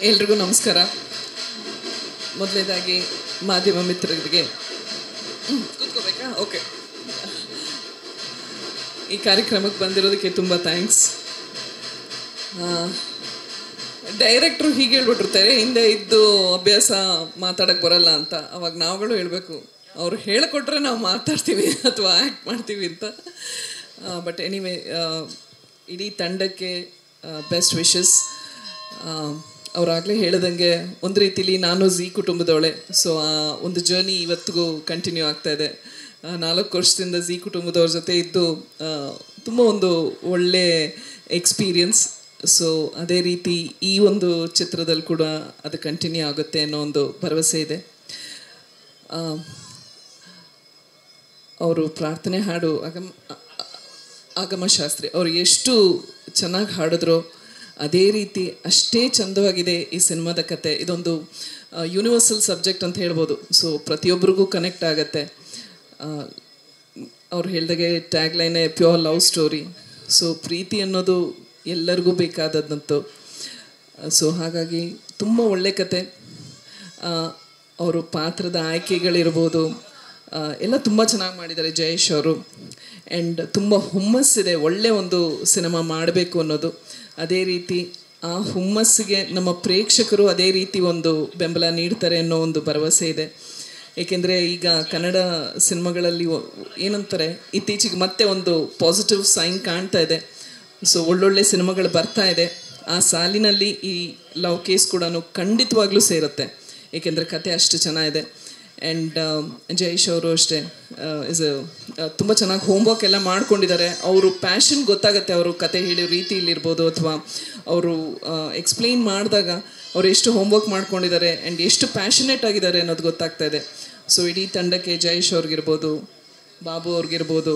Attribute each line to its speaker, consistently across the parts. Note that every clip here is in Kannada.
Speaker 1: ಎಲ್ರಿಗೂ ನಮಸ್ಕಾರ. ಮೊದಲನೇದಾಗಿ ಮಾಧ್ಯಮ ಮಿತ್ರರಿಗೆ ಕೂತ್ಕೋಬೇಕಾ? ಓಕೆ. ಈ ಕಾರ್ಯಕ್ರಮಕ್ಕೆ ಬಂದಿರೋದಕ್ಕೆ ತುಂಬ ಥ್ಯಾಂಕ್ಸ್. ಡೈರೆಕ್ಟ್ರು ಹೀಗೆ ಹೇಳ್ಬಿಟ್ಟಿರ್ತಾರೆ, ಹಿಂದೆ ಇದ್ದು ಅಭ್ಯಾಸ ಮಾತಾಡೋಕ್ಕೆ ಬರಲ್ಲ ಅಂತ. ಅವಾಗ ನಾವುಗಳು ಹೇಳಬೇಕು, ಅವ್ರು ಹೇಳಿಕೊಟ್ರೆ ನಾವು ಮಾತಾಡ್ತೀವಿ ಅಥವಾ ಆ್ಯಕ್ಟ್ ಮಾಡ್ತೀವಿ ಅಂತ. ಬಟ್ ಎನಿವೇ, ಇಡೀ ತಂಡಕ್ಕೆ ಬೆಸ್ಟ್ ವಿಶಸ್. ಅವರಾಗಲೇ ಹೇಳ್ದಂಗೆ ಒಂದು ರೀತಿಲಿ ನಾನು ಝೀ ಕುಟುಂಬದವಳೆ. ಸೊ ಆ ಒಂದು ಜರ್ನಿ ಇವತ್ತಿಗೂ ಕಂಟಿನ್ಯೂ ಆಗ್ತಾಯಿದೆ. 4 ವರ್ಷದಿಂದ ಝೀ ಕುಟುಂಬದವ್ರ ಜೊತೆ ಇದ್ದು ತುಂಬ ಒಂದು ಒಳ್ಳೆ ಎಕ್ಸ್ಪೀರಿಯನ್ಸ್. ಸೊ ಅದೇ ರೀತಿ ಈ ಒಂದು ಚಿತ್ರದಲ್ಲಿ ಕೂಡ ಅದು ಕಂಟಿನ್ಯೂ ಆಗುತ್ತೆ ಅನ್ನೋ ಒಂದು ಭರವಸೆ ಇದೆ. ಅವರು ಪ್ರಾರ್ಥನೆ ಹಾಡು ಆಗಮಶಾಸ್ತ್ರಿ ಅವರು ಎಷ್ಟು ಚೆನ್ನಾಗಿ ಹಾಡಿದ್ರು, ಅದೇ ರೀತಿ ಅಷ್ಟೇ ಚಂದವಾಗಿದೆ ಈ ಸಿನಿಮಾದ ಕತೆ. ಇದೊಂದು ಯೂನಿವರ್ಸಲ್ ಸಬ್ಜೆಕ್ಟ್ ಅಂತ ಹೇಳ್ಬೋದು. ಸೊ ಪ್ರತಿಯೊಬ್ಬರಿಗೂ ಕನೆಕ್ಟ್ ಆಗುತ್ತೆ. ಅವ್ರು ಹೇಳಿದಾಗೆ ಟ್ಯಾಗ್ ಲೈನೇ ಪ್ಯೂರ್ ಲವ್ ಸ್ಟೋರಿ. ಸೊ ಪ್ರೀತಿ ಅನ್ನೋದು ಎಲ್ಲರಿಗೂ ಬೇಕಾದದ್ದಂತು. ಸೊ ಹಾಗಾಗಿ ತುಂಬ ಒಳ್ಳೆ ಕತೆ. ಅವರು ಪಾತ್ರದ ಆಯ್ಕೆಗಳಿರ್ಬೋದು ಎಲ್ಲ ತುಂಬ ಚೆನ್ನಾಗಿ ಮಾಡಿದ್ದಾರೆ ಜಯೇಶ್ ಅವರು. ಆ್ಯಂಡ್ ತುಂಬ ಹುಮ್ಮಸ್ಸಿದೆ ಒಳ್ಳೆ ಒಂದು ಸಿನಿಮಾ ಮಾಡಬೇಕು ಅನ್ನೋದು. ಅದೇ ರೀತಿ ಆ ಹುಮ್ಮಸ್ಸಿಗೆ ನಮ್ಮ ಪ್ರೇಕ್ಷಕರು ಅದೇ ರೀತಿ ಒಂದು ಬೆಂಬಲ ನೀಡ್ತಾರೆ ಅನ್ನೋ ಒಂದು ಭರವಸೆ ಇದೆ. ಏಕೆಂದರೆ ಈಗ ಕನ್ನಡ ಸಿನಿಮಾಗಳಲ್ಲಿ ಏನಂತಾರೆ, ಇತ್ತೀಚೆಗೆ ಮತ್ತೆ ಒಂದು ಪಾಸಿಟಿವ್ ಸೈನ್ ಕಾಣ್ತಾ ಇದೆ. ಸೊ ಒಳ್ಳೊಳ್ಳೆ ಸಿನಿಮಾಗಳು ಬರ್ತಾ ಇದೆ. ಆ ಸಾಲಿನಲ್ಲಿ ಈ ಲವ್ ಕೇಸ್ ಕೂಡ ಖಂಡಿತವಾಗ್ಲೂ ಸೇರುತ್ತೆ, ಏಕೆಂದರೆ ಕತೆ ಅಷ್ಟು ಚೆನ್ನಾಗಿದೆ. ಆ್ಯಂಡ್ ಜಯೇಶ್ ಅವರು ಅಷ್ಟೇ ತುಂಬ ಚೆನ್ನಾಗಿ ಹೋಮ್ವರ್ಕ್ ಎಲ್ಲ ಮಾಡ್ಕೊಂಡಿದ್ದಾರೆ. ಅವರು ಪ್ಯಾಷನ್ ಗೊತ್ತಾಗುತ್ತೆ, ಅವರು ಕತೆ ಹೇಳೋ ರೀತಿಯಲ್ಲಿರ್ಬೋದು ಅಥವಾ ಅವರು ಎಕ್ಸ್ಪ್ಲೇನ್ ಮಾಡಿದಾಗ ಅವ್ರು ಎಷ್ಟು ಹೋಮ್ವರ್ಕ್ ಮಾಡ್ಕೊಂಡಿದ್ದಾರೆ ಆ್ಯಂಡ್ ಎಷ್ಟು ಪ್ಯಾಷನೇಟ್ ಆಗಿದ್ದಾರೆ ಅನ್ನೋದು ಗೊತ್ತಾಗ್ತಾ ಇದೆ. ಸೊ ಇಡೀ ತಂಡಕ್ಕೆ ಜಯೇಶ್ ಅವ್ರಿಗಿರ್ಬೋದು, ಬಾಬು ಅವ್ರಿಗಿರ್ಬೋದು,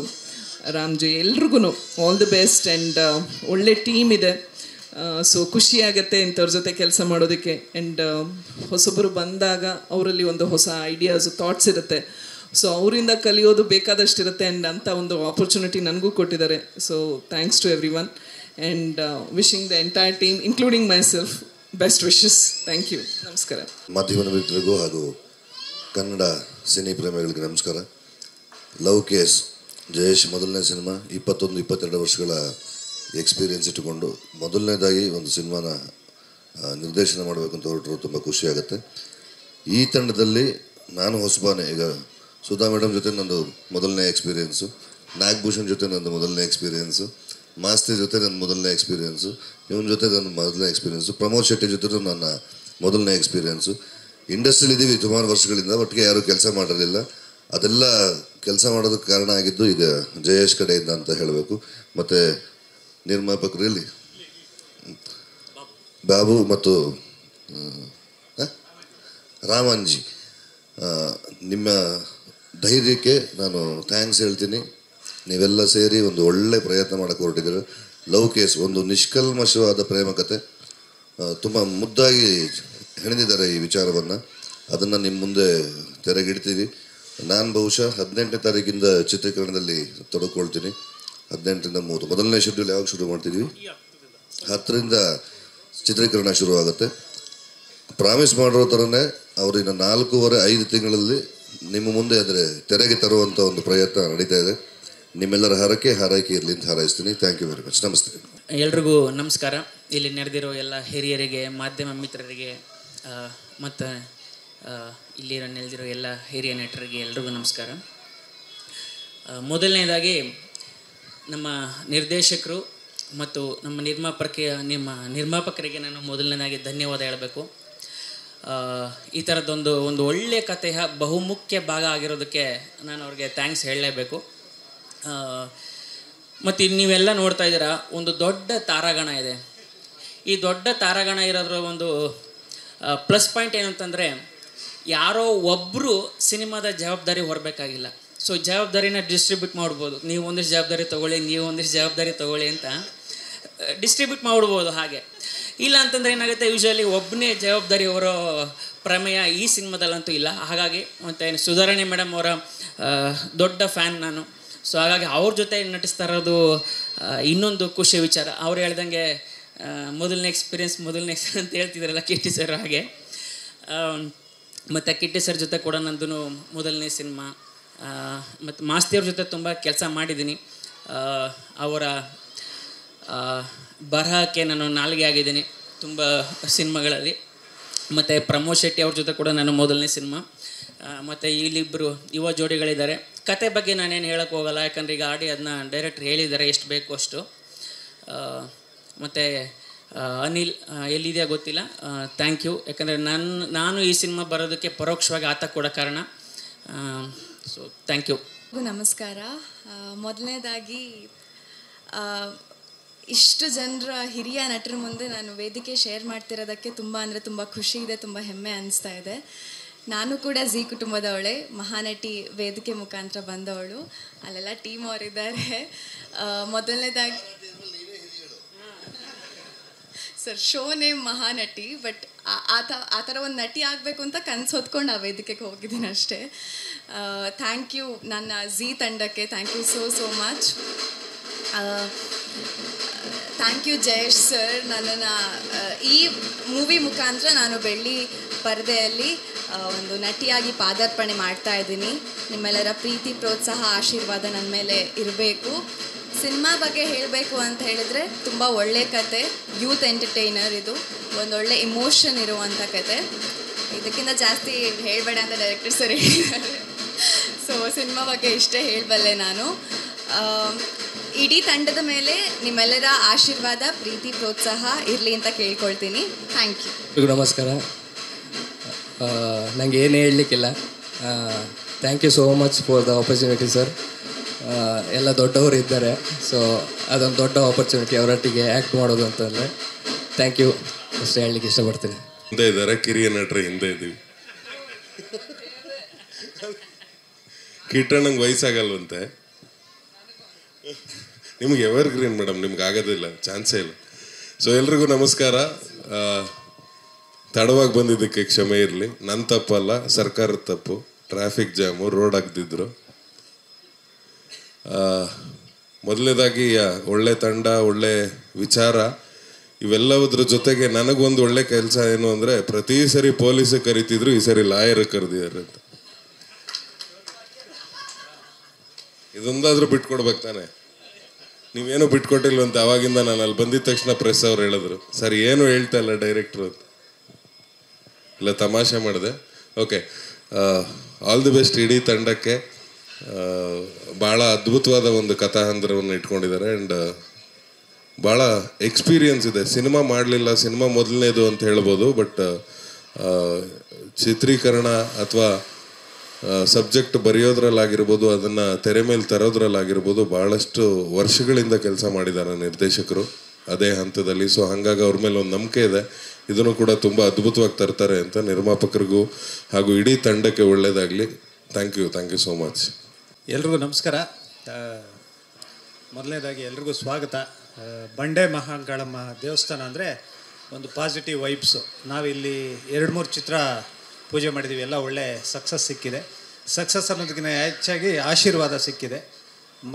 Speaker 1: ರಾಮ್ಜಿ, ಎಲ್ರಿಗೂ ಆಲ್ ದಿ ಬೆಸ್ಟ್. ಆ್ಯಂಡ್ ಒಳ್ಳೆ ಟೀಮ್ ಇದೆ. ಸೊ ಖುಷಿಯಾಗತ್ತೆ ಇಂಥವ್ರ ಜೊತೆ ಕೆಲಸ ಮಾಡೋದಕ್ಕೆ. ಆ್ಯಂಡ್ ಹೊಸೊಬ್ಬರು ಬಂದಾಗ ಅವರಲ್ಲಿ ಒಂದು ಹೊಸ ಐಡಿಯಾಸ್, ಥಾಟ್ಸ್ ಇರುತ್ತೆ. ಸೊ ಅವರಿಂದ ಕಲಿಯೋದು ಬೇಕಾದಷ್ಟಿರುತ್ತೆ. ಆ್ಯಂಡ್ ಅಂಥ ಒಂದು ಆಪರ್ಚುನಿಟಿ ನನಗೂ ಕೊಟ್ಟಿದ್ದಾರೆ. So thanks to everyone and wishing the entire team including myself best wishes. Thank you. ನಮಸ್ಕಾರ.
Speaker 2: ಮಾಧ್ಯಮ ಮಿತ್ರರಿಗೂ ಹಾಗೂ ಕನ್ನಡ ಸಿನಿ ಪ್ರೇಮಿಗಳಿಗೆ ನಮಸ್ಕಾರ. ಲವ್ ಕೇಸ್ ಜಯೇಶ್ ಮೊದಲನೇ ಸಿನಿಮಾ. 21-22 ವರ್ಷಗಳ ಎಕ್ಸ್ಪೀರಿಯೆನ್ಸ್ ಇಟ್ಟುಕೊಂಡು ಮೊದಲನೇದಾಗಿ ಒಂದು ಸಿನಿಮಾನ ನಿರ್ದೇಶನ ಮಾಡಬೇಕು ಅಂತ ಹೊರಟರು. ತುಂಬ ಖುಷಿಯಾಗುತ್ತೆ. ಈ ತಂಡದಲ್ಲಿ ನಾನು ಹೊಸಬಾನೆ. ಈಗ ಸುಧಾ ಮೇಡಮ್ ಜೊತೆ ನಂದು ಮೊದಲನೇ ಎಕ್ಸ್ಪೀರಿಯೆನ್ಸು, ನಾಗಭೂಷಣ್ ಜೊತೆ ನಂದು ಮೊದಲನೇ ಎಕ್ಸ್ಪೀರಿಯೆನ್ಸು, ಮಾಸ್ತಿ ಜೊತೆ ನನ್ನ ಮೊದಲನೇ ಎಕ್ಸ್ಪೀರಿಯೆನ್ಸು, ಇವನ ಜೊತೆ ನನ್ನ ಮೊದಲನೇ ಎಕ್ಸ್ಪೀರಿಯೆನ್ಸು, ಪ್ರಮೋದ್ ಶೆಟ್ಟಿ ಜೊತೆ ನನ್ನ ಮೊದಲನೇ ಎಕ್ಸ್ಪೀರಿಯೆನ್ಸು. ಇಂಡಸ್ಟ್ರಿಲಿದ್ದೀವಿ ಸುಮಾರು ವರ್ಷಗಳಿಂದ, ಒಟ್ಟಿಗೆ ಯಾರೂ ಕೆಲಸ ಮಾಡಿರಲಿಲ್ಲ. ಅದೆಲ್ಲ ಕೆಲಸ ಮಾಡೋದಕ್ಕೆ ಕಾರಣ ಆಗಿದ್ದು ಈಗ ಜಯೇಶ್ ಕಡೆಯಿಂದ ಅಂತ ಹೇಳಬೇಕು. ಮತ್ತು ನಿರ್ಮಾಪಕರಲ್ಲಿ ಬಾಬು ಮತ್ತು ರಾಮನ್ಜಿ, ನಿಮ್ಮ ಧೈರ್ಯಕ್ಕೆ ನಾನು ಥ್ಯಾಂಕ್ಸ್ ಹೇಳ್ತೀನಿ. ನೀವೆಲ್ಲ ಸೇರಿ ಒಂದು ಒಳ್ಳೆ ಪ್ರಯತ್ನ ಮಾಡೋಕ್ಕೆ ಹೊರಟಿದ್ದೀರ. ಲವ್ ಕೇಸ್ ಒಂದು ನಿಷ್ಕಲ್ಮಶವಾದ ಪ್ರೇಮ ಕತೆ. ತುಂಬ ಮುದ್ದಾಗಿ ಹೆಣೆದಿದ್ದಾರೆ ಈ ವಿಚಾರವನ್ನು. ಅದನ್ನು ನಿಮ್ಮ ಮುಂದೆ ತೆರೆಗಿಡ್ತೀವಿ. ನಾನು ಬಹುಶಃ 18ನೇ ತಾರೀಕಿಂದ ಚಿತ್ರೀಕರಣದಲ್ಲಿ ತೊಡಕೊಳ್ತೀನಿ. 18ರಿಂದ 30 ಮೊದಲನೇ ಶೆಡ್ಯೂಲ್ ಯಾವಾಗ ಶುರು ಮಾಡ್ತಿದ್ವಿ? 10ರಿಂದ ಚಿತ್ರೀಕರಣ ಶುರುವಾಗುತ್ತೆ. ಪ್ರಾಮಿಸ್ ಮಾಡಿರೋ ಥರನೇ ಅವರಿನ 4-5 ತಿಂಗಳಲ್ಲಿ ನಿಮ್ಮ ಮುಂದೆ ಅದರ ತೆರೆಗೆ ತರುವಂಥ ಒಂದು ಪ್ರಯತ್ನ ನಡೀತಾ ಇದೆ. ನಿಮ್ಮೆಲ್ಲರ ಹಾರೈಕೆ ಇರಲಿ ಅಂತ ಹಾರೈಸ್ತೀನಿ. Thank you very much. ನಮಸ್ತೆ.
Speaker 3: ಎಲ್ರಿಗೂ ನಮಸ್ಕಾರ. ಇಲ್ಲಿ ನಡೆದಿರೋ ಎಲ್ಲ ಹಿರಿಯರಿಗೆ, ಮಾಧ್ಯಮ ಮಿತ್ರರಿಗೆ ಮತ್ತು ಇಲ್ಲಿ ನೆಲೆದಿರೋ ಎಲ್ಲ ಹಿರಿಯ ನಟರಿಗೆ ಎಲ್ರಿಗೂ ನಮಸ್ಕಾರ. ಮೊದಲನೇದಾಗಿ ನಮ್ಮ ನಿರ್ದೇಶಕರು ಮತ್ತು ನಮ್ಮ ನಿರ್ಮಾಪಕರಿಗೆ ನಾನು ಮೊದಲನೇದಾಗಿ ಧನ್ಯವಾದ ಹೇಳಬೇಕು. ಈ ಥರದ್ದೊಂದು ಒಳ್ಳೆಯ ಕಥೆಯ ಬಹುಮುಖ್ಯ ಭಾಗ ಆಗಿರೋದಕ್ಕೆ ನಾನು ಅವ್ರಿಗೆ ಥ್ಯಾಂಕ್ಸ್ ಹೇಳಲೇಬೇಕು. ಮತ್ತು ನೀವೆಲ್ಲ ನೋಡ್ತಾ ಇದ್ದೀರಾ, ಒಂದು ದೊಡ್ಡ ತಾರಾಗಣ ಇದೆ. ಈ ದೊಡ್ಡ ತಾರಾಗಣ ಇರೋದ್ರ ಒಂದು ಪ್ಲಸ್ ಪಾಯಿಂಟ್ ಏನಂತಂದರೆ, ಯಾರೋ ಒಬ್ಬರು ಸಿನಿಮಾದ ಜವಾಬ್ದಾರಿ ಹೊರಬೇಕಾಗಿಲ್ಲ. ಸೊ ಜವಾಬ್ದಾರಿನ ಡಿಸ್ಟ್ರಿಬ್ಯೂಟ್ ಮಾಡ್ಬೋದು. ನೀವು ಒಂದಿಷ್ಟು ಜವಾಬ್ದಾರಿ ತೊಗೊಳ್ಳಿ, ನೀವು ಒಂದಿಷ್ಟು ಜವಾಬ್ದಾರಿ ತೊಗೊಳ್ಳಿ ಅಂತ ಡಿಸ್ಟ್ರಿಬ್ಯೂಟ್ ಮಾಡ್ಬೋದು. ಹಾಗೆ ಇಲ್ಲ ಅಂತಂದರೆ ಏನಾಗುತ್ತೆ, ಯೂಶ್ವಲಿ ಒಬ್ಬನೇ ಜವಾಬ್ದಾರಿ ಹೊರೋ ಪ್ರಮೇಯ ಈ ಸಿನಿಮಾದಲ್ಲಂತೂ ಇಲ್ಲ. ಹಾಗಾಗಿ ಮತ್ತು ಸುಧಾರಾಣಿ ಮೇಡಮ್ ಅವರ ದೊಡ್ಡ ಫ್ಯಾನ್ ನಾನು. ಸೊ ಹಾಗಾಗಿ ಅವ್ರ ಜೊತೆ ನಟಿಸ್ತಾ ಇರೋದು ಇನ್ನೊಂದು ಖುಷಿ ವಿಚಾರ. ಅವ್ರು ಹೇಳ್ದಂಗೆ ಮೊದಲನೇ ಎಕ್ಸ್ಪೀರಿಯೆನ್ಸ್ ಅಂತ ಹೇಳ್ತಿದ್ದಾರಲ್ಲ ಕಿಟ್ಟಿ ಸರ್ ಹಾಗೆ. ಮತ್ತು ಕಿಟ್ಟಿ ಸರ್ ಜೊತೆ ಕೂಡ ನಂದು ಮೊದಲನೇ ಸಿನಿಮಾ. ಮತ್ತು ಮಾಸ್ತಿಯವ್ರ ಜೊತೆ ತುಂಬ ಕೆಲಸ ಮಾಡಿದ್ದೀನಿ. ಅವರ ಬರಹಕ್ಕೆ ನಾನು ನಾಲ್ಗೆ ಆಗಿದ್ದೀನಿ ತುಂಬ ಸಿನಿಮಾಗಳಲ್ಲಿ. ಮತ್ತು ಪ್ರಮೋದ್ ಶೆಟ್ಟಿ ಅವ್ರ ಜೊತೆ ಕೂಡ ನಾನು ಮೊದಲನೇ ಸಿನಿಮಾ. ಮತ್ತು ಇಲ್ಲಿಬ್ಬರು ಯುವ ಜೋಡಿಗಳಿದ್ದಾರೆ. ಕತೆ ಬಗ್ಗೆ ನಾನೇನು ಹೇಳೋಕ್ಕೆ ಹೋಗಲ್ಲ, ಯಾಕಂದರೆ ಈಗ ಆಡಿ ಅದನ್ನ ಡೈರೆಕ್ಟ್ರ್ ಹೇಳಿದ್ದಾರೆ ಎಷ್ಟು ಬೇಕು ಅಷ್ಟು. ಮತ್ತು ಅನಿಲ್ ಎಲ್ಲಿದೆಯಾ ಗೊತ್ತಿಲ್ಲ, ಥ್ಯಾಂಕ್ ಯು. ಯಾಕಂದರೆ ನಾನು ಈ ಸಿನಿಮಾ ಬರೋದಕ್ಕೆ ಪರೋಕ್ಷವಾಗಿ ಆತ ಕೂಡ ಕಾರಣ. So thank you.
Speaker 4: ನಮಸ್ಕಾರ. ಮೊದಲನೇದಾಗಿ ಇಷ್ಟು ಜನರ ಹಿರಿಯ ನಟರ ಮುಂದೆ ನಾನು ವೇದಿಕೆ ಶೇರ್ ಮಾಡ್ತಿರೋದಕ್ಕೆ ತುಂಬ ಖುಷಿ ಇದೆ, ತುಂಬ ಹೆಮ್ಮೆ ಅನಿಸ್ತಾ ಇದೆ. ನಾನು ಕೂಡ ಝೀ ಕುಟುಂಬದವಳೆ, ಮಹಾನಟಿ ವೇದಿಕೆ ಮುಖಾಂತರ ಬಂದವಳು. ಅಲ್ಲೆಲ್ಲ ಟೀಮ್ ಅವರಿದ್ದಾರೆ. ಮೊದಲನೇದಾಗಿ sir show name Mahanati, but ಆ ಥರ ಒಂದು ನಟಿ ಆಗಬೇಕು ಅಂತ ಕನಸು ಹೊತ್ಕೊಂಡು ಆ ವೇದಿಕೆಗೆ ಹೋಗಿದ್ದೀನಿ ಅಷ್ಟೇ. ಥ್ಯಾಂಕ್ ಯು ನನ್ನ ಝೀ ತಂಡಕ್ಕೆ, thank you so much. Thank you Jayesh sir. ನನ್ನನ್ನು ಈ ಮೂವಿ ಮುಖಾಂತರ ನಾನು ಬೆಳ್ಳಿ ಪರದೆಯಲ್ಲಿ ಒಂದು ನಟಿಯಾಗಿ ಪಾದಾರ್ಪಣೆ ಮಾಡ್ತಾ ಇದ್ದೀನಿ. ನಿಮ್ಮೆಲ್ಲರ ಪ್ರೀತಿ, ಪ್ರೋತ್ಸಾಹ, ಆಶೀರ್ವಾದ ನನ್ನ ಮೇಲೆ ಇರಬೇಕು. ಸಿನಿಮಾ ಬಗ್ಗೆ ಹೇಳಬೇಕು ಅಂತ ಹೇಳಿದ್ರೆ ತುಂಬ ಒಳ್ಳೆ ಕತೆ, ಯೂತ್ ಎಂಟರ್ಟೈನರ್. ಇದು ಒಂದೊಳ್ಳೆ ಇಮೋಷನ್ ಇರುವಂಥ ಕತೆ. ಇದಕ್ಕಿಂತ ಜಾಸ್ತಿ ಹೇಳಬೇಡ ಅಂತ ಡೈರೆಕ್ಟರ್ ಸರ್ ಹೇಳಿದ್ದಾರೆ. ಸೊ ಸಿನಿಮಾ ಬಗ್ಗೆ ಇಷ್ಟೇ ಹೇಳಬಲ್ಲೆ ನಾನು. ಇಡೀ ತಂಡದ ಮೇಲೆ ನಿಮ್ಮೆಲ್ಲರ ಆಶೀರ್ವಾದ, ಪ್ರೀತಿ, ಪ್ರೋತ್ಸಾಹ ಇರಲಿ ಅಂತ ಕೇಳ್ಕೊಳ್ತೀನಿ. Thank you.
Speaker 5: ನಮಸ್ಕಾರ. ನನಗೆ ಏನು ಹೇಳಲಿಕ್ಕಿಲ್ಲ. Thank you so much for the opportunity sir. ಎಲ್ಲ ದೊಡ್ಡವರು ಇದ್ದಾರೆ, ಸೊ ಅದೊಂದು ದೊಡ್ಡ ಆಪರ್ಚುನಿಟಿ ಅವರೊಟ್ಟಿಗೆ ಆ್ಯಕ್ಟ್ ಮಾಡೋದು ಅಂತಂದರೆ ಥ್ಯಾಂಕ್ ಯು ಅಷ್ಟೇ ಹೇಳಲಿಕ್ಕೆ ಇಷ್ಟಪಡ್ತೀನಿ.
Speaker 6: ಹಿಂದೆ ಇದ್ದಾರೆ, ಕಿರಿಯ ನಟರು ಹಿಂದೆ ಇದ್ದೀವಿ. ಕಿಟ್ಟಣ್ಣಂಗೆ ವಯಸ್ಸಾಗಲ್ವಂತೆ. ನಿಮ್ಗೆ ಎವರ್ ಗ್ರೀನ್ ಮೇಡಮ್, ನಿಮ್ಗೆ ಆಗೋದಿಲ್ಲ, ಚಾನ್ಸೇ ಇಲ್ಲ. ಸೊ ಎಲ್ರಿಗೂ ನಮಸ್ಕಾರ. ತಡವಾಗಿ ಬಂದಿದ್ದಕ್ಕೆ ಕ್ಷಮೆ ಇರಲಿ. ನನ್ನ ತಪ್ಪಲ್ಲ, ಸರ್ಕಾರದ ತಪ್ಪು. ಟ್ರಾಫಿಕ್ ಜಾಮು, ರೋಡ್ ಹಾಕ್ದಿದ್ರು. ಮೊದಲನೇದಾಗಿ ಒಳ್ಳೆ ತಂಡ, ಒಳ್ಳೆ ವಿಚಾರ, ಇವೆಲ್ಲದ್ರ ಜೊತೆಗೆ ನನಗೊಂದು ಒಳ್ಳೆ ಕೆಲಸ ಏನು ಅಂದರೆ, ಪ್ರತಿ ಸರಿ ಪೊಲೀಸ್ ಕರಿತಿದ್ರು, ಈ ಸರಿ ಲಾಯರ್ ಕರೆದಿದ್ದಾರೆ ಅಂತ. ಇದೊಂದಾದ್ರೂ ಬಿಟ್ಕೊಡ್ಬೇಕು ತಾನೆ. ನೀವೇನು ಬಿಟ್ಕೊಟ್ಟಿಲ್ವಂತ ಅವಾಗಿಂದ ನಾನು ಅಲ್ಲಿ ಬಂದಿದ ತಕ್ಷಣ ಪ್ರೆಸ್ ಅವ್ರು ಹೇಳಿದ್ರು, ಸರ್ ಏನು ಹೇಳ್ತಾ ಇಲ್ಲ ಡೈರೆಕ್ಟ್ರು ಅಂತ. ಇಲ್ಲ, ತಮಾಷೆ ಮಾಡಿದೆ. ಓಕೆ, ಆಲ್ ದಿ ಬೆಸ್ಟ್ ಇಡೀ ತಂಡಕ್ಕೆ. ಭಾಳ ಅದ್ಭುತವಾದ ಒಂದು ಕಥಾಹಂದರವನ್ನು ಇಟ್ಕೊಂಡಿದ್ದಾರೆ. ಆ್ಯಂಡ್ ಭಾಳ ಎಕ್ಸ್ಪೀರಿಯನ್ಸ್ ಇದೆ. ಸಿನಿಮಾ ಮಾಡಲಿಲ್ಲ, ಸಿನಿಮಾ ಮೊದಲನೇದು ಅಂತ ಹೇಳ್ಬೋದು. ಬಟ್ ಚಿತ್ರೀಕರಣ ಅಥವಾ ಸಬ್ಜೆಕ್ಟ್ ಬರೆಯೋದ್ರಲ್ಲಾಗಿರ್ಬೋದು, ಅದನ್ನು ತೆರೆ ಮೇಲೆ ತರೋದ್ರಲ್ಲಾಗಿರ್ಬೋದು, ಭಾಳಷ್ಟು ವರ್ಷಗಳಿಂದ ಕೆಲಸ ಮಾಡಿದ್ದಾರೆ ನಿರ್ದೇಶಕರು ಅದೇ ಹಂತದಲ್ಲಿ. ಸೊ ಹಾಗಾಗಿ ಅವ್ರ ಮೇಲೆ ಒಂದು ನಂಬಿಕೆ ಇದೆ, ಇದನ್ನು ಕೂಡ ತುಂಬ ಅದ್ಭುತವಾಗಿ ತರ್ತಾರೆ ಅಂತ. ನಿರ್ಮಾಪಕರಿಗೂ ಹಾಗೂ ಇಡೀ ತಂಡಕ್ಕೆ ಒಳ್ಳೆಯದಾಗಲಿ. Thank you so much.
Speaker 7: ಎಲ್ರಿಗೂ ನಮಸ್ಕಾರ. ಮೊದಲನೇದಾಗಿ ಎಲ್ರಿಗೂ ಸ್ವಾಗತ. ಬಂಡೆ ಮಹಾಂಕಾಳಮ್ಮ ದೇವಸ್ಥಾನ ಅಂದರೆ ಒಂದು ಪಾಸಿಟಿವ್ ವೈಬ್ಸು. ನಾವಿಲ್ಲಿ 2-3 ಚಿತ್ರ ಪೂಜೆ ಮಾಡಿದ್ದೀವಿ, ಎಲ್ಲ ಒಳ್ಳೆ ಸಕ್ಸಸ್ ಸಿಕ್ಕಿದೆ. ಸಕ್ಸಸ್ ಅನ್ನೋದಕ್ಕಿಂತ ಹೆಚ್ಚಾಗಿ ಆಶೀರ್ವಾದ ಸಿಕ್ಕಿದೆ.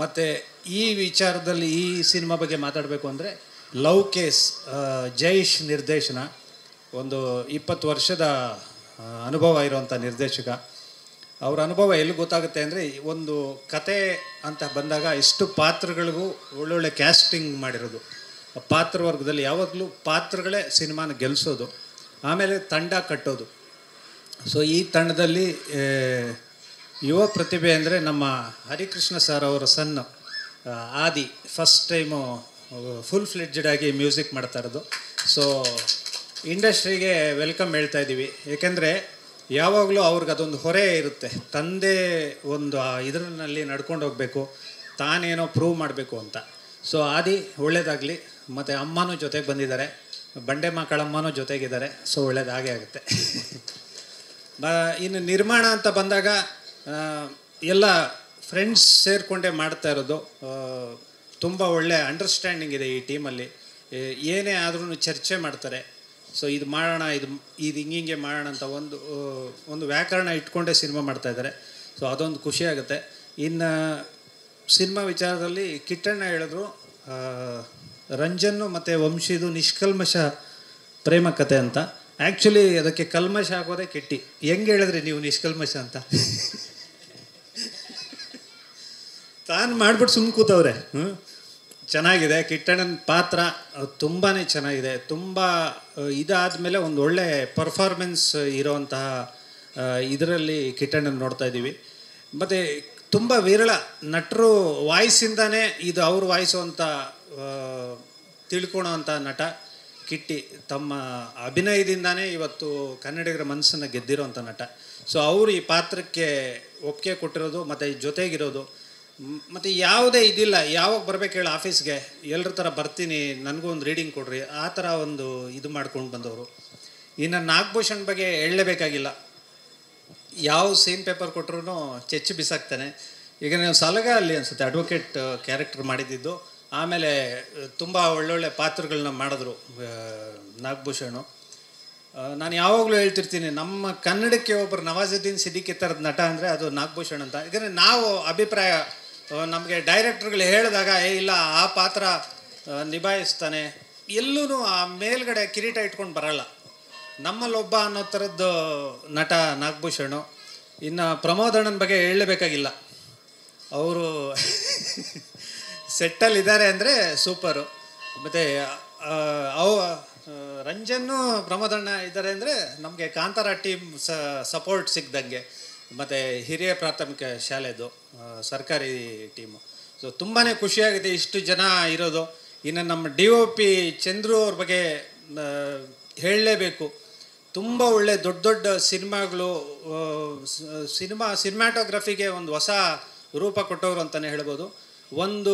Speaker 7: ಮತ್ತು ಈ ವಿಚಾರದಲ್ಲಿ ಈ ಸಿನಿಮಾ ಬಗ್ಗೆ ಮಾತಾಡಬೇಕು ಅಂದರೆ, ಲವ್ ಕೇಸ್ ಜಯೇಶ್ ನಿರ್ದೇಶನ. ಒಂದು 20 ವರ್ಷದ ಅನುಭವ ಇರುವಂಥ ನಿರ್ದೇಶಕ. ಅವರ ಅನುಭವ ಎಲ್ಲಿ ಗೊತ್ತಾಗುತ್ತೆ ಅಂದರೆ, ಒಂದು ಕತೆ ಅಂತ ಬಂದಾಗ ಎಷ್ಟು ಪಾತ್ರಗಳಿಗೂ ಒಳ್ಳೊಳ್ಳೆ ಕ್ಯಾಸ್ಟಿಂಗ್ ಮಾಡಿರೋದು. ಪಾತ್ರವರ್ಗದಲ್ಲಿ ಯಾವಾಗಲೂ ಪಾತ್ರಗಳೇ ಸಿನಿಮಾನ ಗೆಲ್ಲಿಸೋದು, ಆಮೇಲೆ ತಂಡ ಕಟ್ಟೋದು. ಸೊ ಈ ತಂಡದಲ್ಲಿ ಯುವ ಪ್ರತಿಭೆ ಅಂದರೆ ನಮ್ಮ ಹರಿಕೃಷ್ಣ ಸರ್ ಅವರ ಸನ್ ಆದಿ, ಫಸ್ಟ್ ಟೈಮು ಫುಲ್ ಫ್ಲೆಡ್ಜೆಡ್ ಆಗಿ ಮ್ಯೂಸಿಕ್ ಮಾಡ್ತಾ ಇರೋದು. ಸೊ ಇಂಡಸ್ಟ್ರಿಗೆ ವೆಲ್ಕಮ್ ಹೇಳ್ತಾ ಇದ್ದೀವಿ. ಏಕೆಂದರೆ ಯಾವಾಗಲೂ ಅವ್ರಿಗೆ ಅದೊಂದು ಹೊರೆ ಇರುತ್ತೆ, ತಂದೆ ಒಂದು ಇದರಲ್ಲಿ ನಡ್ಕೊಂಡು ಹೋಗಬೇಕು, ತಾನೇನೋ ಪ್ರೂವ್ ಮಾಡಬೇಕು ಅಂತ. ಸೊ ಆದಿ ಒಳ್ಳೇದಾಗಲಿ. ಮತ್ತು ಅಮ್ಮನೂ ಜೊತೆಗೆ ಬಂದಿದ್ದಾರೆ, ಬಂಡೆ ಮಕ್ಕಳಮ್ಮನೂ ಜೊತೆಗಿದ್ದಾರೆ. ಸೊ ಒಳ್ಳೇದಾಗೇ ಆಗುತ್ತೆ. ಇನ್ನು ನಿರ್ಮಾಣ ಅಂತ ಬಂದಾಗ ಎಲ್ಲ ಫ್ರೆಂಡ್ಸ್ ಸೇರಿಕೊಂಡೇ ಮಾಡ್ತಾ ಇರೋದು. ತುಂಬ ಒಳ್ಳೆ ಅಂಡರ್ಸ್ಟ್ಯಾಂಡಿಂಗ್ ಇದೆ ಈ ಟೀಮಲ್ಲಿ. ಏನೇ ಆದ್ರೂ ಚರ್ಚೆ ಮಾಡ್ತಾರೆ. ಸೊ ಇದು ಮಾಡೋಣ, ಇದು ಹಿಂಗೆ ಮಾಡೋಣ ಅಂತ ಒಂದು ವ್ಯಾಕರಣ ಇಟ್ಕೊಂಡೇ ಸಿನಿಮಾ ಮಾಡ್ತಾಯಿದ್ದಾರೆ. ಸೊ ಅದೊಂದು ಖುಷಿಯಾಗುತ್ತೆ. ಇನ್ನು ಸಿನಿಮಾ ವಿಚಾರದಲ್ಲಿ ಕಿಟ್ಟಣ್ಣ ಹೇಳಿದ್ರು, ರಂಜನ್ನು ಮತ್ತು ವಂಶಿದು ನಿಷ್ಕಲ್ಮಶ ಪ್ರೇಮ ಕಥೆ ಅಂತ. ಆ್ಯಕ್ಚುಲಿ ಅದಕ್ಕೆ ಕಲ್ಮಶ ಆಗೋದೇ ಕೆಟ್ಟಿ. ಹೆಂಗೆ ಹೇಳಿದ್ರಿ ನೀವು ನಿಷ್ಕಲ್ಮಶ ಅಂತ? ತಾನು ಮಾಡ್ಬಿಟ್ಟು ಸುಮ್ಮನೆ ಕೂತವ್ರೆ. ಚೆನ್ನಾಗಿದೆ. ಕಿಟ್ಟಣ್ಣನ ಪಾತ್ರ ತುಂಬಾ ಚೆನ್ನಾಗಿದೆ. ತುಂಬ ಇದಾದಮೇಲೆ ಒಂದು ಒಳ್ಳೆ ಪರ್ಫಾರ್ಮೆನ್ಸ್ ಇರೋವಂತಹ ಇದರಲ್ಲಿ ಕಿಟ್ಟಣ್ಣನ ನೋಡ್ತಾ ಇದ್ದೀವಿ. ಮತ್ತು ತುಂಬ ವಿರಳ ನಟರು ವಾಯ್ಸಿಂದಾನೇ ಇದು ಅವ್ರ ವಾಯ್ಸು ಅಂತ ತಿಳ್ಕೊಳೋವಂಥ ನಟ ಕಿಟ್ಟಿ. ತಮ್ಮ ಅಭಿನಯದಿಂದಾನೇ ಇವತ್ತು ಕನ್ನಡಿಗರ ಮನಸ್ಸನ್ನು ಗೆದ್ದಿರೋವಂಥ ನಟ. ಸೊ ಅವರು ಈ ಪಾತ್ರಕ್ಕೆ ಒಪ್ಪಿಗೆ ಕೊಟ್ಟಿರೋದು ಮತ್ತು ಜೊತೆಗಿರೋದು ಮತ್ತು ಯಾವುದೇ ಇದಿಲ್ಲ, ಯಾವಾಗ ಬರ್ಬೇಕು ಹೇಳಿ ಆಫೀಸ್ಗೆ, ಎಲ್ಲರ ಥರ ಬರ್ತೀನಿ, ನನಗೂ ಒಂದು ರೀಡಿಂಗ್ ಕೊಡ್ರಿ, ಆ ಥರ ಒಂದು ಇದು ಮಾಡ್ಕೊಂಡು ಬಂದವರು. ಇನ್ನು ನಾಗಭೂಷಣ್ ಬಗ್ಗೆ ಹೇಳಲೇಬೇಕಾಗಿಲ್ಲ. ಯಾವ ಸೀನ್ ಪೇಪರ್ ಕೊಟ್ಟರು ಚೆಚ್ಚಿ ಬಿಸಾಕ್ತಾನೆ. ಈಗ ನೀವು ಸಲಗ ಅಲ್ಲಿ ಅನಿಸುತ್ತೆ ಅಡ್ವೊಕೇಟ್ ಕ್ಯಾರೆಕ್ಟರ್ ಮಾಡಿದ್ದು. ಆಮೇಲೆ ತುಂಬ ಒಳ್ಳೊಳ್ಳೆ ಪಾತ್ರಗಳನ್ನ ಮಾಡಿದ್ರು ನಾಗಭೂಷಣು. ನಾನು ಯಾವಾಗಲೂ ಹೇಳ್ತಿರ್ತೀನಿ, ನಮ್ಮ ಕನ್ನಡಕ್ಕೆ ಒಬ್ಬರು ನವಾಜುದ್ದೀನ್ ಸಿದ್ದಿಕಿ ಥರದ ನಟ ಅಂದರೆ ಅದು ನಾಗಭೂಷಣ್ ಅಂತ. ಯಾಕಂದರೆ ನಾವು ಅಭಿಪ್ರಾಯ ನಮಗೆ ಡೈರೆಕ್ಟರ್ಗಳು ಹೇಳಿದಾಗ ಇಲ್ಲ ಆ ಪಾತ್ರ ನಿಭಾಯಿಸ್ತಾನೆ, ಎಲ್ಲೂ ಆ ಮೇಲ್ಗಡೆ ಕಿರೀಟ ಇಟ್ಕೊಂಡು ಬರಲ್ಲ. ನಮ್ಮಲ್ಲೊಬ್ಬ ಅನ್ನೋ ಥರದ್ದು ನಟ ನಾಗಭೂಷಣು. ಇನ್ನು ಪ್ರಮೋದಣ್ಣನ ಬಗ್ಗೆ ಹೇಳಲೇಬೇಕಾಗಿಲ್ಲ. ಅವರು ಸೆಟ್ಟಲ್ಲಿದ್ದಾರೆ ಅಂದರೆ ಸೂಪರು. ಮತ್ತು ರಂಜನ್ನು ಪ್ರಮೋದಣ್ಣ ಇದ್ದಾರೆ ಅಂದರೆ ನಮಗೆ ಕಾಂತಾರ ಟೀಮ್ ಸಪೋರ್ಟ್ ಸಿಗ್ದಂಗೆ. ಮತ್ತು ಹಿರಿಯ ಪ್ರಾಥಮಿಕ ಶಾಲೆದು ಸರ್ಕಾರಿ ಟೀಮು. ಸೊ ತುಂಬಾ ಖುಷಿಯಾಗಿದೆ ಇಷ್ಟು ಜನ ಇರೋದು. ಇನ್ನು ನಮ್ಮ DOP ಚಂದ್ರು ಅವ್ರ ಬಗ್ಗೆ ಹೇಳಲೇಬೇಕು. ತುಂಬ ಒಳ್ಳೆ ದೊಡ್ಡ ದೊಡ್ಡ ಸಿನಿಮಾಗಳು ಸಿನಿಮಾಟೋಗ್ರಫಿಗೆ ಒಂದು ಹೊಸ ರೂಪ ಕೊಟ್ಟವರು ಅಂತಲೇ ಹೇಳ್ಬೋದು. ಒಂದು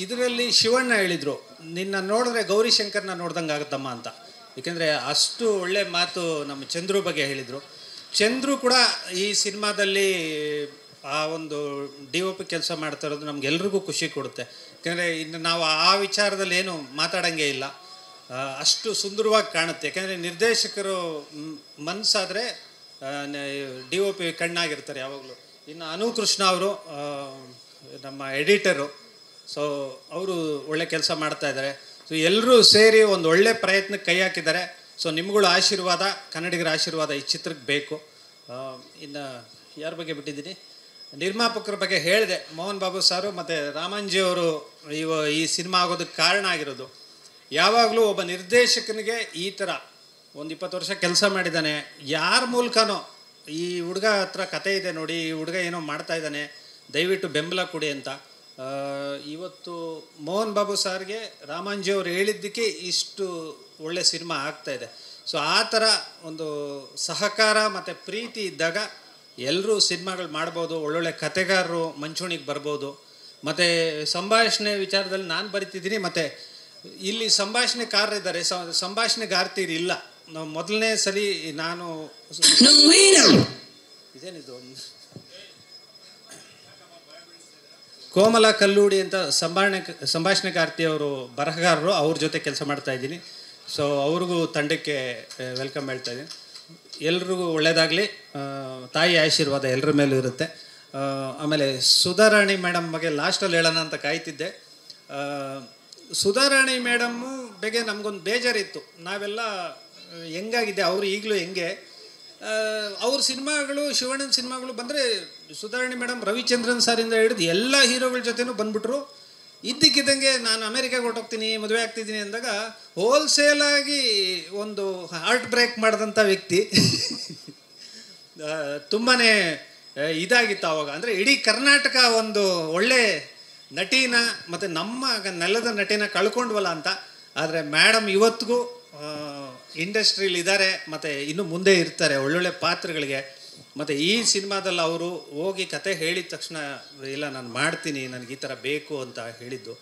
Speaker 7: ಇದರಲ್ಲಿ ಶಿವಣ್ಣ ಹೇಳಿದರು, ನಿನ್ನ ನೋಡಿದ್ರೆ ಗೌರಿಶಂಕರ್ನ ನೋಡ್ದಂಗೆ ಆಗುತ್ತಮ್ಮ ಅಂತ. ಏಕೆಂದರೆ ಅಷ್ಟು ಒಳ್ಳೆ ಮಾತು ನಮ್ಮ ಚಂದ್ರು ಬಗ್ಗೆ ಹೇಳಿದರು. ಚಂದ್ರು ಕೂಡ ಈ ಸಿನಿಮಾದಲ್ಲಿ ಆ ಒಂದು DOP ಕೆಲಸ ಮಾಡ್ತಾ ಇರೋದು ನಮಗೆಲ್ರಿಗೂ ಖುಷಿ ಕೊಡುತ್ತೆ. ಯಾಕೆಂದರೆ ಇನ್ನು ನಾವು ಆ ವಿಚಾರದಲ್ಲಿ ಏನು ಮಾತಾಡೋಂಗೆ ಇಲ್ಲ, ಅಷ್ಟು ಸುಂದರವಾಗಿ ಕಾಣುತ್ತೆ. ಯಾಕೆಂದರೆ ನಿರ್ದೇಶಕರು ಮನಸ್ಸಾದರೆ DOP ಕಣ್ಣಾಗಿರ್ತಾರೆ ಯಾವಾಗಲೂ. ಇನ್ನು ಅನುಕೃಷ್ಣ ಅವರು ನಮ್ಮ ಎಡಿಟರು. ಸೊ ಅವರು ಒಳ್ಳೆ ಕೆಲಸ ಮಾಡ್ತಾಯಿದ್ದಾರೆ. ಸೊ ಎಲ್ಲರೂ ಸೇರಿ ಒಂದು ಒಳ್ಳೆ ಪ್ರಯತ್ನಕ್ಕೆ ಕೈ ಹಾಕಿದ್ದಾರೆ. ಸೊ ನಿಮ್ಗಳ ಆಶೀರ್ವಾದ, ಕನ್ನಡಿಗರ ಆಶೀರ್ವಾದ ಈ ಚಿತ್ರಕ್ಕೆ ಬೇಕು. ಇನ್ನು ಯಾರ ಬಗ್ಗೆ ಬಿಟ್ಟಿದ್ದೀನಿ, ನಿರ್ಮಾಪಕರ ಬಗ್ಗೆ ಹೇಳಿದೆ. ಮೋಹನ್ ಬಾಬು ಸಾರು ಮತ್ತು ರಾಮಂಜಿಯವರು ಈ ಸಿನಿಮಾ ಆಗೋದಕ್ಕೆ ಕಾರಣ ಆಗಿರೋದು. ಯಾವಾಗಲೂ ಒಬ್ಬ ನಿರ್ದೇಶಕನಿಗೆ ಈ ಥರ ಒಂದು 20 ವರ್ಷ ಕೆಲಸ ಮಾಡಿದ್ದಾನೆ, ಯಾರ ಮೂಲಕನೋ ಈ ಹುಡುಗ ಹತ್ರ ಕತೆ ಇದೆ ನೋಡಿ, ಈ ಹುಡುಗ ಏನೋ ಮಾಡ್ತಾ ಇದ್ದಾನೆ, ದಯವಿಟ್ಟು ಬೆಂಬಲ ಕೊಡಿ ಅಂತ. ಇವತ್ತು ಮೋಹನ್ ಬಾಬು ಸಾರ್ಗೆ ರಾಮಂಜಿಯವರು ಹೇಳಿದ್ದಕ್ಕೆ ಇಷ್ಟು ಒಳ್ಳೆ ಸಿನಿಮಾ ಆಗ್ತಾಯಿದೆ. ಸೊ ಆ ಥರ ಒಂದು ಸಹಕಾರ ಮತ್ತು ಪ್ರೀತಿ ಇದ್ದಾಗ ಎಲ್ಲರೂ ಸಿನಿಮಾಗಳು ಮಾಡ್ಬೋದು. ಒಳ್ಳೊಳ್ಳೆ ಕತೆಗಾರರು ಮಂಚೂಣಿಗೆ ಬರ್ಬೋದು. ಮತ್ತು ಸಂಭಾಷಣೆ ವಿಚಾರದಲ್ಲಿ ನಾನು ಬರಿತಿದ್ದೀನಿ. ಮತ್ತು ಇಲ್ಲಿ ಸಂಭಾಷಣೆಕಾರರಿದ್ದಾರೆ, ಸಂಭಾಷಣೆಗಾರ್ತೀರಿ ಇಲ್ಲ. ನಾವು ಮೊದಲನೇ ಸಲ ನಾನು ಇದೇನಿದು ಕೋಮಲ ಕಲ್ಲೂಡಿ ಅಂತ ಸಂಭಾಷಣೆಗಾರ್ತಿಯವರು ಬರಹಗಾರರು, ಅವ್ರ ಜೊತೆ ಕೆಲಸ ಮಾಡ್ತಾ ಇದ್ದೀನಿ. ಸೊ ಅವ್ರಿಗೂ ತಂಡಕ್ಕೆ ವೆಲ್ಕಮ್ ಹೇಳ್ತಾ ಇದ್ದೀನಿ. ಎಲ್ರಿಗೂ ಒಳ್ಳೆಯದಾಗಲಿ, ತಾಯಿ ಆಶೀರ್ವಾದ ಎಲ್ಲರ ಮೇಲೂ ಇರುತ್ತೆ. ಆಮೇಲೆ ಸುಧಾರಾಣಿ ಮೇಡಮ್ ಬಗ್ಗೆ ಲಾಸ್ಟಲ್ಲಿ ಹೇಳೋಣ ಅಂತ ಕಾಯ್ತಿದ್ದೆ. ಸುಧಾರಾಣಿ ಮೇಡಮ್ಮು ಬಗ್ಗೆ ನಮಗೊಂದು ಬೇಜಾರಿತ್ತು. ನಾವೆಲ್ಲ ಹೆಂಗಾಗಿದೆ, ಅವರು ಈಗಲೂ ಹೆಂಗೆ ಅವ್ರ ಸಿನಿಮಾಗಳು, ಶಿವಣ್ಣನ ಸಿನಿಮಾಗಳು ಬಂದರೆ ಸುಧಾರಾಣಿ ಮೇಡಮ್ ರವಿಚಂದ್ರನ್ ಸಾರಿಂದ ಹಿಡಿದು ಎಲ್ಲ ಹೀರೋಗಳ ಜೊತೆನೂ ಬಂದ್ಬಿಟ್ರು. ಇದ್ದಕ್ಕಿದ್ದಂಗೆ ನಾನು ಅಮೇರಿಕಾಗೆ ಹೊರಟೋಗ್ತೀನಿ, ಮದುವೆ ಆಗ್ತಿದ್ದೀನಿ ಅಂದಾಗ ಹೋಲ್ಸೇಲಾಗಿ ಒಂದು ಹಾರ್ಟ್ ಬ್ರೇಕ್ ಮಾಡಿದಂಥ ವ್ಯಕ್ತಿ. ತುಂಬಾ ಇದಾಗಿತ್ತು ಆವಾಗ. ಅಂದರೆ ಇಡೀ ಕರ್ನಾಟಕ ಒಂದು ಒಳ್ಳೆ ನಟಿನ ಮತ್ತು ನಮ್ಮ ನೆಲದ ನಟಿನ ಕಳ್ಕೊಂಡ್ವಲ್ಲ ಅಂತ. ಆದರೆ ಮೇಡಮ್ ಇವತ್ತಿಗೂ ಇಂಡಸ್ಟ್ರೀಲಿ ಇದ್ದಾರೆ ಮತ್ತು ಇನ್ನು ಮುಂದೆ ಇರ್ತಾರೆ ಒಳ್ಳೊಳ್ಳೆ ಪಾತ್ರಗಳಿಗೆ. ಮತ್ತು ಈ ಸಿನಿಮಾದಲ್ಲಿ ಅವರು ಹೋಗಿ ಕತೆ ಹೇಳಿದ ತಕ್ಷಣ ಇಲ್ಲ ನಾನು ಮಾಡ್ತೀನಿ, ನನಗೆ ಈ ಥರ ಬೇಕು ಅಂತ ಹೇಳಿದ್ದು.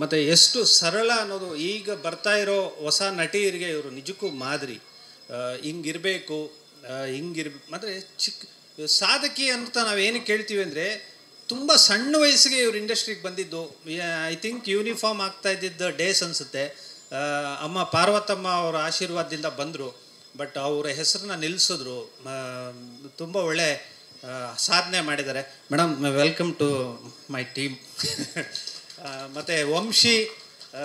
Speaker 7: ಮತ್ತು ಎಷ್ಟು ಸರಳ ಅನ್ನೋದು ಈಗ ಬರ್ತಾ ಇರೋ ಹೊಸ ನಟಿಯರಿಗೆ ಇವರು ನಿಜಕ್ಕೂ ಮಾದರಿ. ಹಿಂಗಿರಬೇಕು, ಅಂದರೆ ಸಾಧಕಿ ಅಂತ ನಾವೇನಕ್ಕೆ ಕೇಳ್ತೀವಿ ಅಂದರೆ ತುಂಬ ಸಣ್ಣ ವಯಸ್ಸಿಗೆ ಇವರು ಇಂಡಸ್ಟ್ರಿಗೆ ಬಂದಿದ್ದು. ಐ ಥಿಂಕ್ ಯೂನಿಫಾರ್ಮ್ ಆಗ್ತಾ ಇದ್ದಿದ್ದ ಡೇಸ್ ಅನಿಸುತ್ತೆ. ಅಮ್ಮ ಪಾರ್ವತಮ್ಮ ಅವರ ಆಶೀರ್ವಾದದಿಂದ ಬಂದರು. ಬಟ್ ಅವರ ಹೆಸರನ್ನ ನಿಲ್ಲಿಸಿದ್ರು. ತುಂಬ ಒಳ್ಳೆ ಸಾಧನೆ ಮಾಡಿದ್ದಾರೆ madam. Welcome to my team. ಮತ್ತು ವಂಶಿ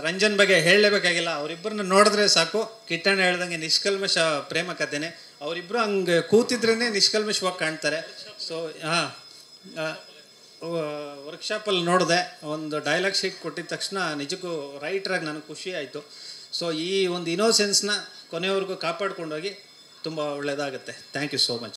Speaker 7: ರಂಜನ್ ಬಗ್ಗೆ ಹೇಳಲೇಬೇಕಾಗಿಲ್ಲ, ಅವರಿಬ್ಬರನ್ನ ನೋಡಿದ್ರೆ ಸಾಕು. ಕಿಟ್ಟಣ್ಣ ಹೇಳ್ದಂಗೆ ನಿಷ್ಕಲ್ಮಶ ಪ್ರೇಮ ಕಥೆನೆ. ಅವರಿಬ್ಬರು ಹಂಗೆ ಕೂತಿದ್ರೇ ನಿಷ್ಕಲ್ಮಶವಾಗಿ ಕಾಣ್ತಾರೆ. ಸೊ ಹಾಂ, ವರ್ಕ್ಶಾಪಲ್ಲಿ ನೋಡಿದೆ, ಒಂದು ಡೈಲಾಗ್ ಶೀಟ್ ಕೊಟ್ಟಿದ ತಕ್ಷಣ ನಿಜಕ್ಕೂ ರೈಟ್ರಾಗಿ ನನಗೆ ಖುಷಿ ಆಯಿತು. ಸೊ ಈ ಒಂದು ಇನ್ನೋಸೆನ್ಸ್ನ ಕೊನೆಯವರೆಗೂ ಕಾಪಾಡ್ಕೊಂಡೋಗಿ ತುಂಬ ಒಳ್ಳೆಯದಾಗುತ್ತೆ. Thank you so much.